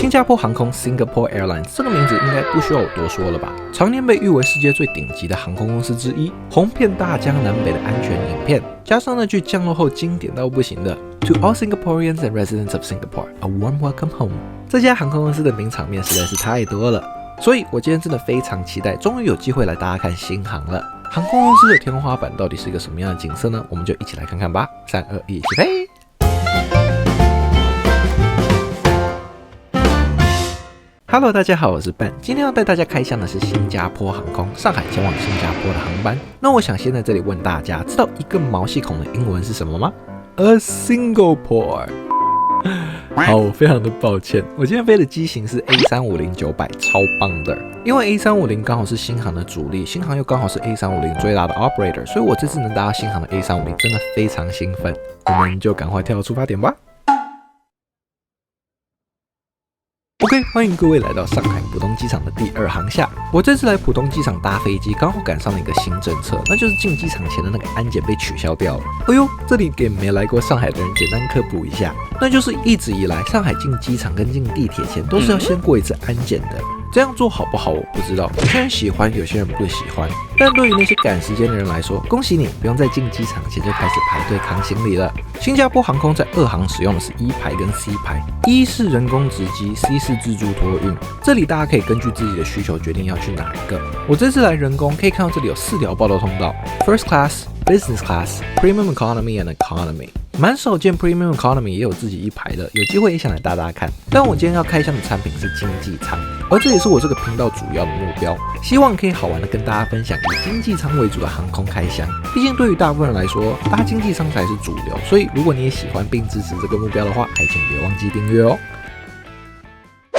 新加坡航空 Singapore Airlines 这个名字应该不需要我多说了吧？常年被誉为世界最顶级的航空公司之一，红遍大江南北的安全影片，加上那句降落后经典到不行的 To all Singaporeans and residents of Singapore, a warm welcome home。这家航空公司的名场面实在是太多了，所以我今天真的非常期待，终于有机会来大家看新航了。航空公司的天花板到底是一个什么样的景色呢？我们就一起来看看吧。3、2、1，起飞！Hello， 大家好，我是Ben，今天要带大家开箱的是新加坡航空上海前往新加坡的航班。那我想先在这里问大家，知道一个毛细孔的英文是什么吗？ A Singapore。好，非常的抱歉，我今天飞的机型是 A350-900，超棒的。因为 A350 刚好是新航的主力，新航又刚好是 A350 最大的 operator， 所以我这次能搭到新航的 A350 真的非常兴奋。我们就赶快跳到出发点吧。OK， 欢迎各位来到上海浦东机场的第2航厦。我这次来浦东机场搭飞机，刚好赶上了一个新政策，那就是进机场前的那个安检被取消掉了。哎呦，这里给没来过上海的人简单科普一下，那就是一直以来上海进机场跟进地铁前都是要先过一次安检的。这样做好不好我不知道，有些人喜欢，有些人不喜欢。但对于那些赶时间的人来说，恭喜你，不用在进机场前就开始排队扛行李了。新加坡航空在2航使用的是E排跟 C 排，E是人工直机 ，C 是自助托运。这里大家可以根据自己的需求决定要去哪一个。我这次来人工，可以看到这里有4条报到通道 ：First Class、Business Class、Premium Economy and Economy。蛮少见 Premium Economy 也有自己一排的，有机会也想来搭搭看。但我今天要开箱的产品是经济舱，而这也是我这个频道主要的目标，希望可以好玩的跟大家分享以经济舱为主的航空开箱。毕竟对于大部分人来说，搭经济舱才是主流，所以如果你也喜欢并支持这个目标的话，还请别忘记订阅哦。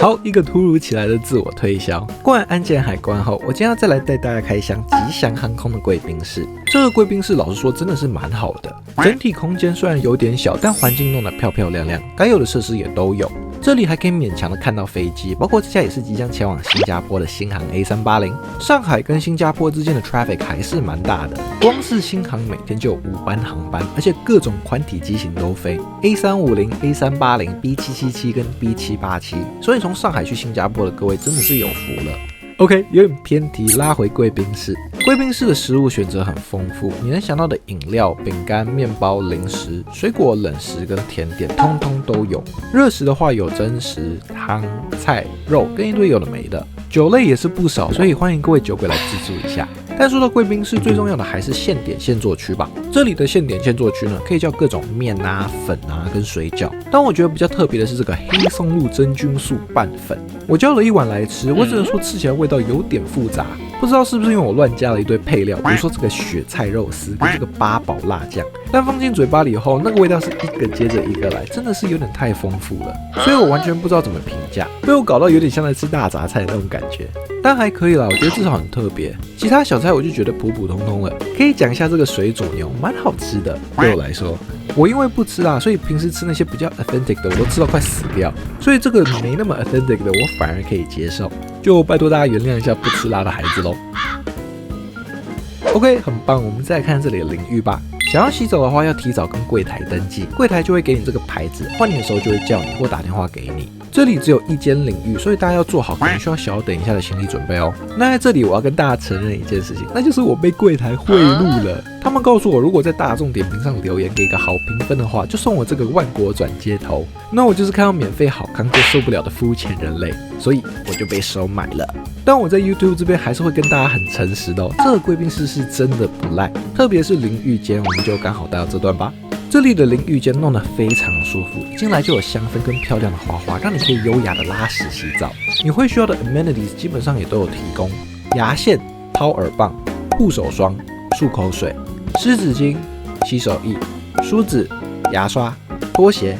好，一个突如其来的自我推销。过完安检海关后，我今天要再来带大家开箱吉祥航空的贵宾室。这个贵宾室老实说真的是蛮好的，整体空间虽然有点小，但环境弄得漂漂亮亮，该有的设施也都有。这里还可以勉强的看到飞机，包括这架也是即将前往新加坡的新航 A380。上海跟新加坡之间的 traffic 还是蛮大的，光是新航每天就有5班航班，而且各种宽体机型都飞 ，A350、A380、B777 跟 B787， 所以从上海去新加坡的各位真的是有福了。OK， 有点偏题，拉回贵宾室。贵宾室的食物选择很丰富，你能想到的饮料、饼干、面包、零食、水果、冷食跟甜点，通通都有。热食的话有蒸食、汤、菜、肉跟一堆有的没的。酒类也是不少，所以欢迎各位酒鬼来自助一下。但说到贵宾室，最重要的还是现点现做区吧。这里的现点现做区呢，可以叫各种面啊、粉啊跟水饺。但我觉得比较特别的是这个黑松露真菌素拌粉，我叫了1碗来吃，我只能说吃起来味道有点复杂，不知道是不是因为我乱加了一堆配料，比如说这个雪菜肉丝跟这个8宝辣酱，但放进嘴巴里后，那个味道是一个接着一个来，真的是有点太丰富了，所以我完全不知道怎么评价，被我搞到有点像在吃大杂菜的那种感觉。但还可以啦，我觉得至少很特别。其他小菜我就觉得普普通通了。可以讲一下这个水煮牛，蛮好吃的。对我来说，我因为不吃辣，所以平时吃那些比较 authentic 的我都吃到快死掉，所以这个没那么 authentic 的我反而可以接受。就拜托大家原谅一下不吃辣的孩子咯。OK， 很棒，我们再来看这里的淋浴吧。想要洗澡的话，要提早跟柜台登记，柜台就会给你这个牌子，换你的时候就会叫你或打电话给你。这里只有1间淋浴，所以大家要做好可能需要小等一下的心理准备哦。那在这里我要跟大家承认一件事情，那就是我被柜台贿赂了。他们告诉我，如果在大众点评上留言给一个好评分的话，就送我这个万国转接头。那我就是看到免费好康就受不了的肤浅人类，所以我就被收买了。但我在 YouTube 这边还是会跟大家很诚实的哦，这个贵宾室是真的不赖，特别是淋浴间，我们就刚好带到这段吧。这里的淋浴间弄得非常舒服，一进来就有香氛跟漂亮的花花，让你可以优雅的拉屎洗澡。你会需要的 amenities 基本上也都有提供，牙线、掏耳棒、护手霜、漱口水、湿纸巾、洗手液、梳子、牙刷、拖鞋，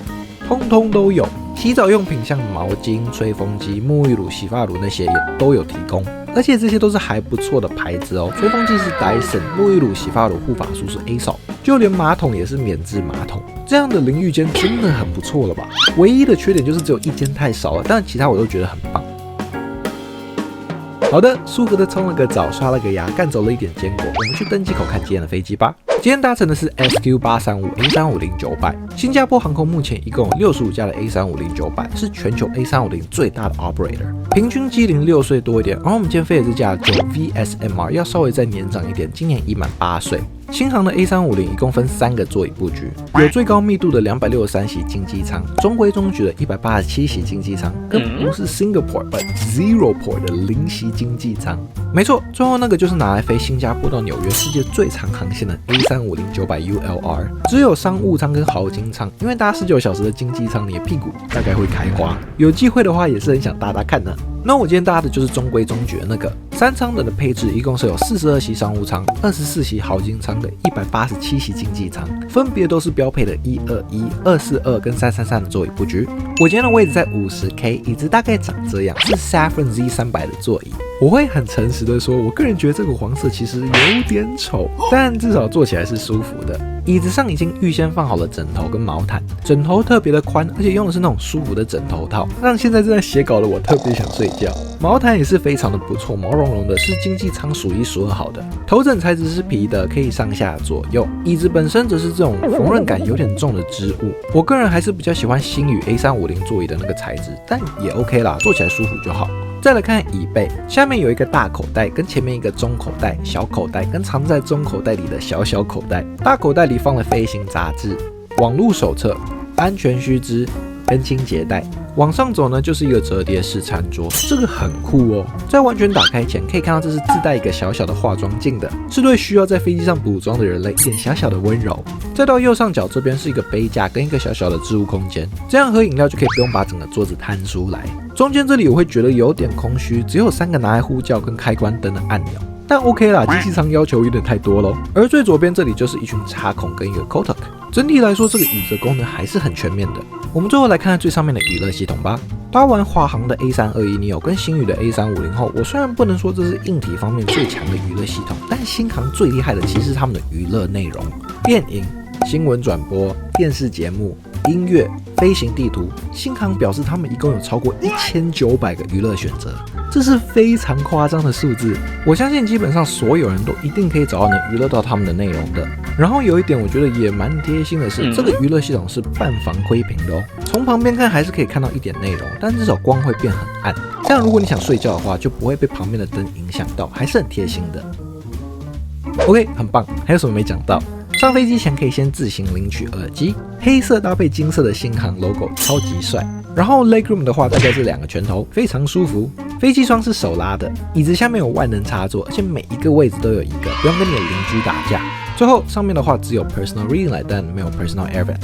通通都有。洗澡用品像毛巾、吹风机、沐浴乳、洗发乳那些也都有提供，而且这些都是还不错的牌子哦。吹风机是 Dyson， 沐浴乳、洗发乳、护发素是 Aesop， 就连马桶也是免治马桶。这样的淋浴间真的很不错了吧？唯一的缺点就是只有1间太少了，但其他我都觉得很棒。好的，舒服的冲了个澡，刷了个牙，干走了一点坚果，我们去登机口看今天的飞机吧。今天搭乘的是 SQ835 A350-900。新加坡航空目前一共有65架的 A350-900，是全球 A350 最大的 operator， 平均机龄6岁多一点。然后我们今天飞的这架9VSMR 要稍微再年长一点，今年已满8岁。新航的 A350 一共分3个座椅布局，有最高密度的263席经济舱，中规中矩的187席经济舱，跟不是 single port but zero port 的0席经济舱。没错，最后那个就是拿来飞新加坡到纽约世界最长航线的 A350-900ULR， 只有商务舱跟豪金舱，因为搭19小时的经济舱，你的屁股大概会开花。有机会的话，也是很想搭搭看的。那我今天搭的就是中规中矩的那个3舱等的配置，一共是有42席商务舱、24席豪金舱跟187席经济舱，分别都是标配的121、242跟333的座椅布局。我今天的位置在50K， 椅子大概长这样，是 Safran Z300的座椅。我会很诚实的说，我个人觉得这个黄色其实有点丑，但至少坐起来是舒服的。椅子上已经预先放好了枕头跟毛毯，枕头特别的宽，而且用的是那种舒服的枕头套，让现在正在写稿的我特别想睡觉。毛毯也是非常的不错，毛茸茸的，是经济舱数1数2好的。头枕材质是皮的，可以上下左右。椅子本身则是这种缝纫感有点重的织物，我个人还是比较喜欢星宇 A350 座椅的那个材质，但也 OK 啦，坐起来舒服就好。再来看椅背，下面有一个大口袋，跟前面一个中口袋、小口袋，跟藏在中口袋里的小小口袋。大口袋里放了飞行杂志、网路手册、安全须知跟清洁袋。往上走呢，就是一个折叠式餐桌，这个很酷哦。在完全打开前，可以看到这是自带一个小小的化妆镜的，是对需要在飞机上补妆的人类一点小小的温柔。再到右上角这边是一个杯架跟一个小小的置物空间，这样喝饮料就可以不用把整个桌子摊出来。中间这里我会觉得有点空虚，只有3个拿来呼叫跟开关灯的按钮。但 OK 啦，机器舱要求有点太多咯。而最左边这里就是一群插孔跟一个 Kotak。整体来说，这个椅子功能还是很全面的。我们最后来看看最上面的娱乐系统吧。搭完华航的 A321neo 跟星宇的 A350后，我虽然不能说这是硬体方面最强的娱乐系统，但新航最厉害的其实是他们的娱乐内容，电影、新闻转播、电视节目、音乐、飞行地图。新航表示他们一共有超过1900个娱乐选择，这是非常夸张的数字。我相信基本上所有人都一定可以找到能娱乐到他们的内容的。然后有一点我觉得也蛮贴心的是，这个娱乐系统是半防窥屏的哦，从旁边看还是可以看到一点内容，但至少光会变很暗，这样如果你想睡觉的话就不会被旁边的灯影响到，还是很贴心的。OK， 很棒。还有什么没讲到？上飞机前可以先自行领取耳机，黑色搭配金色的新航 logo， 超级帅。然后 legroom 的话大概是2个拳头，非常舒服。飞机窗是手拉的，椅子下面有万能插座，而且每一个位置都有一个，不用跟你的邻居打架。最后上面的话只有 personal reading light， 但没有 personal air vent。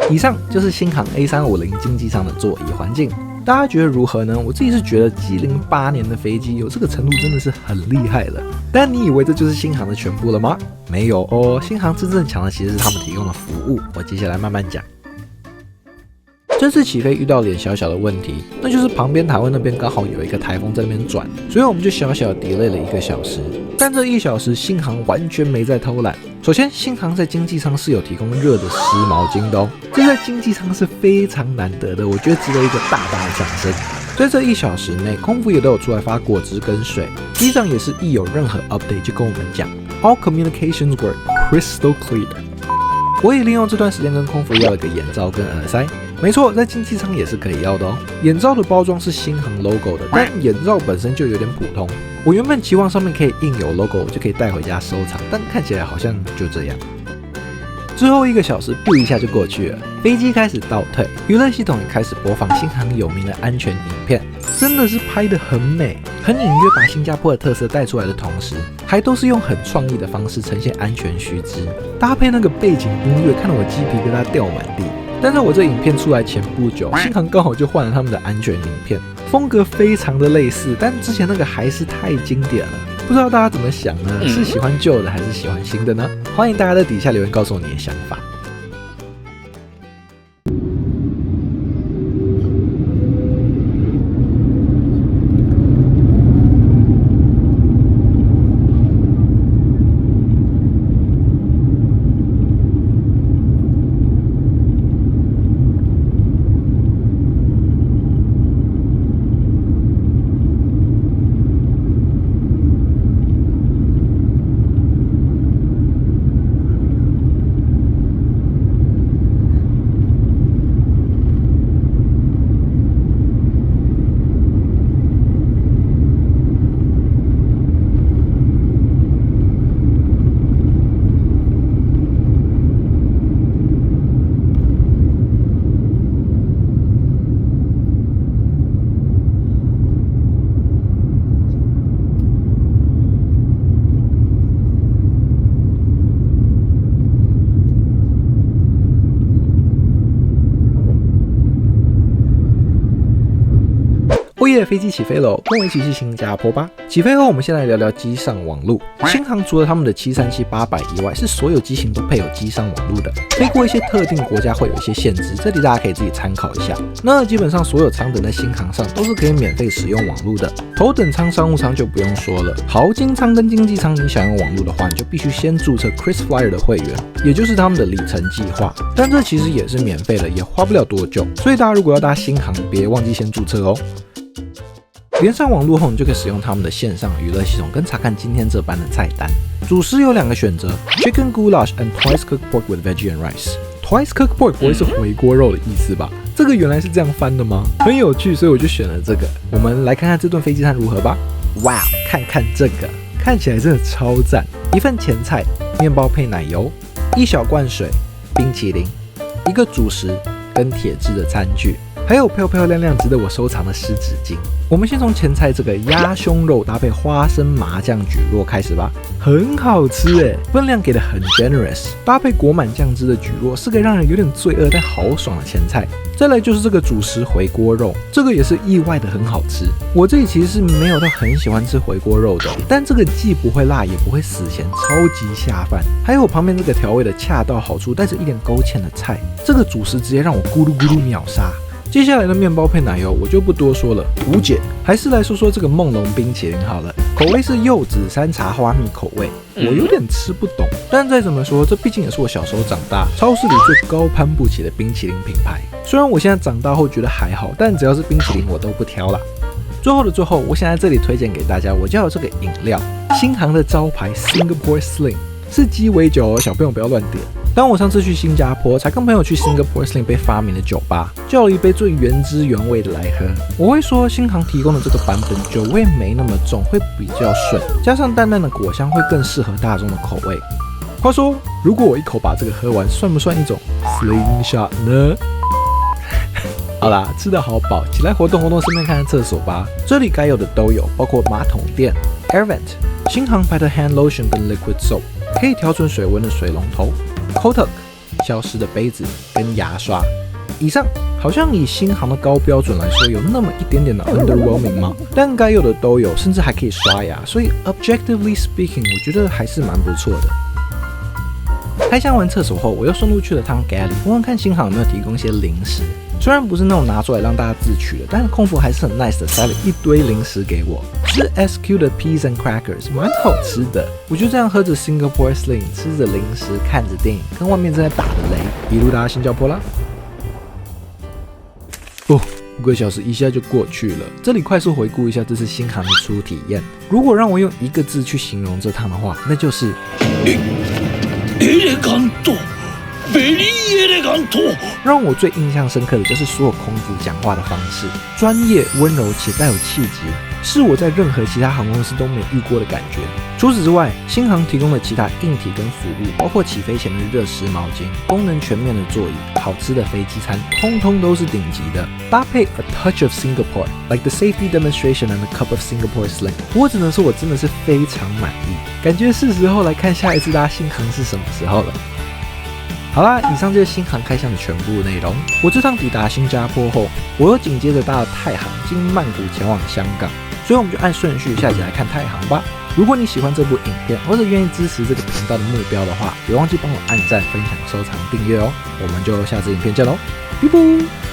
以上就是新航 A350 经济舱的座椅环境。大家觉得如何呢？我自己是觉得机龄8年的飞机有这个程度真的是很厉害了。但你以为这就是新航的全部了吗？没有哦，新航真正强的其实是他们提供的服务。我接下来慢慢讲。这次起飞遇到点小小的问题，那就是旁边台湾那边刚好有一个台风在那边转，所以我们就小小 delay 了1个小时。但这1小时新航完全没在偷懒。首先，新航在经济舱是有提供热的湿毛巾的哦，这在经济舱是非常难得的，我觉得值得一个大大的掌声。在这1小时内，空服也都有出来发果汁跟水，机长也是一有任何 update 就跟我们讲 ，All communications were crystal clear。我也利用这段时间跟空服要了个眼罩跟耳塞。没错，在经济舱也是可以要的哦。眼罩的包装是新航 logo 的，但眼罩本身就有点普通。我原本期望上面可以印有 logo， 我就可以带回家收藏，但看起来好像就这样。之后1个小时，biu一下就过去了。飞机开始倒退，娱乐系统也开始播放新航有名的安全影片，真的是拍得很美，很隐约把新加坡的特色带出来的同时，还都是用很创意的方式呈现安全须知，搭配那个背景音乐，看得我鸡皮疙瘩掉满地。但在我这影片出来前不久，新航刚好就换了他们的安全影片，风格非常的类似，但之前那个还是太经典了。不知道大家怎么想呢？是喜欢旧的还是喜欢新的呢？欢迎大家在底下留言告诉我你的想法。哦耶，飞机起飞喽！跟我一起去新加坡吧。起飞后，我们先来聊聊机上网路。新航除了他们的737-800以外，是所有机型都配有机上网路的。飞过一些特定国家会有一些限制，这里大家可以自己参考一下。那基本上所有舱等在新航上都是可以免费使用网路的。头等舱、商务舱就不用说了，豪金舱跟经济舱你想用网路的话，你就必须先注册 KrisFlyer 的会员，也就是他们的里程计划。但这其实也是免费的，也花不了多久。所以大家如果要搭新航，别忘记先注册哦。连上网路后，你就可以使用他们的线上娱乐系统，跟查看今天这班的菜单。主食有2个选择 ：Chicken Goulash and Twice Cooked Pork with Veggie and Rice。Twice Cooked Pork 不会是回锅肉的意思吧？这个原来是这样翻的吗？很有趣，所以我就选了这个。我们来看看这顿飞机餐如何吧。哇，看看这个，看起来真的超赞！一份前菜，面包配奶油，1小罐水，冰淇淋，1个主食跟铁质的餐具。还有漂漂亮亮值得我收藏的湿纸巾。我们先从前菜这个鸭胸肉搭配花生麻酱蒟蒻开始吧，很好吃耶，分量给的很 generous， 搭配裹满酱汁的蒟蒻是个让人有点罪恶但豪爽的前菜。再来就是这个主食回锅肉，这个也是意外的很好吃。我这里其实是没有到很喜欢吃回锅肉的，但这个既不会辣也不会死咸，超级下饭。还有我旁边这个调味的恰到好处，带着一点勾芡的菜，这个主食直接让我咕噜咕噜秒杀。接下来的面包配奶油我就不多说了，无解。还是来说说这个梦龙冰淇淋好了，口味是柚子山茶花蜜口味，我有点吃不懂，但再怎么说，这毕竟也是我小时候长大超市里最高攀不起的冰淇淋品牌。虽然我现在长大后觉得还好，但只要是冰淇淋我都不挑啦。最后的最后，我想在这里推荐给大家，我就有这个饮料，新航的招牌 Singapore Sling， 是鸡尾酒哦，小朋友不要乱点。当我上次去新加坡，才跟朋友去 Singapore Sling 被发明的酒吧，叫了一杯最原汁原味的来喝。我会说新航提供的这个版本酒味没那么重，会比较顺，加上淡淡的果香，会更适合大众的口味。话说，如果我一口把这个喝完，算不算一种 slingshot 呢？好啦，吃得好饱，起来活动活动，顺便看看厕所吧。这里该有的都有，包括马桶垫、Air Vent、新航牌的 Hand Lotion 跟 Liquid Soap， 可以调整水温的水龙头。Kotak 消失的杯子跟牙刷。以上好像以新航的高标准来说，有那么一点点的 underwhelming 吗？但该有的都有，甚至还可以刷牙，所以 objectively speaking， 我觉得还是蛮不错的。开箱完厕所后，我又顺路去了趟 Galley， 问问看新航有没有提供一些零食。虽然不是那种拿出来让大家自取的，但是空服还是很 nice 的塞了一堆零食给我，是 SQ 的 Peas and Crackers， 蛮好吃的。我就这样喝着 Singapore Sling， 吃着零食，看着电影，跟外面正在打的雷，一路到新加坡啦。5个小时一下就过去了，这里快速回顾一下这次新航的初体验。如果让我用1个字去形容这趟的话，那就是elegant。让我最印象深刻的就是所有空服讲话的方式，专业、温柔且带有气质，是我在任何其他航空公司都没遇过的感觉。除此之外，新航提供的其他硬体跟服务，包括起飞前的热湿毛巾、功能全面的座椅、好吃的飞机餐，通通都是顶级的。搭配 A Touch of Singapore like the safety demonstration and a cup of Singapore Sling， 我只能说我真的是非常满意，感觉是时候来看下一次搭新航是什么时候了。好啦，以上就是新航开箱的全部内容。我这趟抵达新加坡后，我又紧接着搭了泰航经曼谷前往香港，所以我们就按顺序下集来看泰航吧。如果你喜欢这部影片，或者愿意支持这个频道的目标的话，别忘记帮我按赞、分享、收藏、订阅哦。我们就下次影片见喽，拜拜。